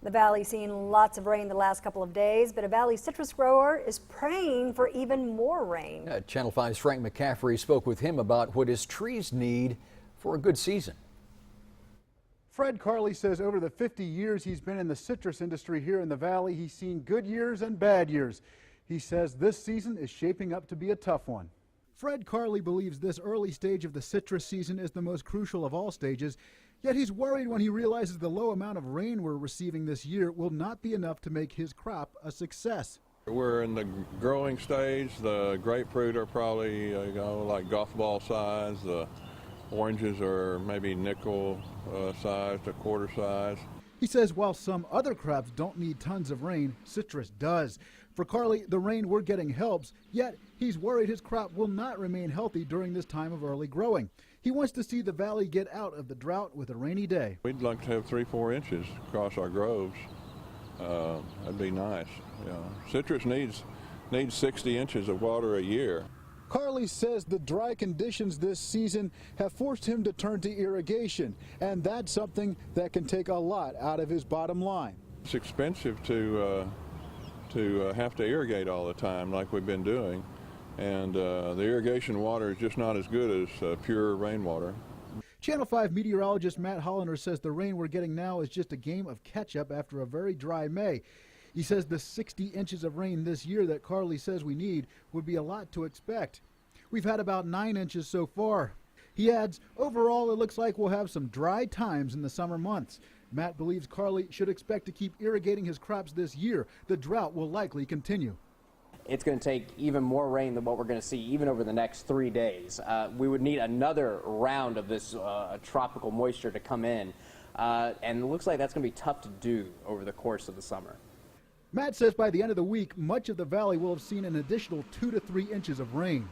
The valley's seen lots of rain the last couple of days, but a valley citrus grower is praying for even more rain. Channel 5's Frank McCaffrey spoke with him about what his trees need for a good season. Fred Carley says over the 50 years he's been in the citrus industry here in the valley, he's seen good years and bad years. He says this season is shaping up to be a tough one. Fred Carley believes this early stage of the citrus season is the most crucial of all stages, yet he's worried when he realizes the low amount of rain we're receiving this year will not be enough to make his crop a success. We're in the growing stage. The grapefruit are probably like golf ball size. The oranges are maybe nickel size to quarter size. He says while some other crops don't need tons of rain, citrus does. For Carley, the rain we're getting helps, yet he's worried his crop will not remain healthy during this time of early growing. He wants to see the valley get out of the drought with a rainy day. We'd like to have 3-4 inches across our groves. That'd be nice. Citrus needs 60 inches of water a year. Carley says the dry conditions this season have forced him to turn to irrigation, and that's something that can take a lot out of his bottom line. It's expensive to have to irrigate all the time like we've been doing, and the irrigation water is just not as good as pure rainwater. Channel 5 meteorologist Matt Hollander says the rain we're getting now is just a game of catch-up after a very dry May. He says the 60 inches of rain this year that Carley says we need would be a lot to expect. We've had about 9 inches so far. He adds, overall it looks like we'll have some dry times in the summer months. Matt believes Carley should expect to keep irrigating his crops this year. The drought will likely continue. It's going to take even more rain than what we're going to see even over the next 3 days. We would need another round of this tropical moisture to come in, and it looks like that's going to be tough to do over the course of the summer. Matt says by the end of the week, much of the valley will have seen an additional 2 to 3 inches of rain.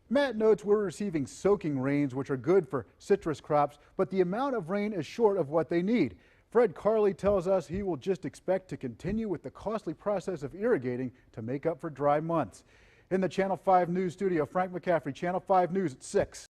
Matt notes we're receiving soaking rains, which are good for citrus crops, but the amount of rain is short of what they need. Fred Carley tells us he will just expect to continue with the costly process of irrigating to make up for dry months. In the Channel 5 News studio, Frank McCaffrey, Channel 5 News at 6.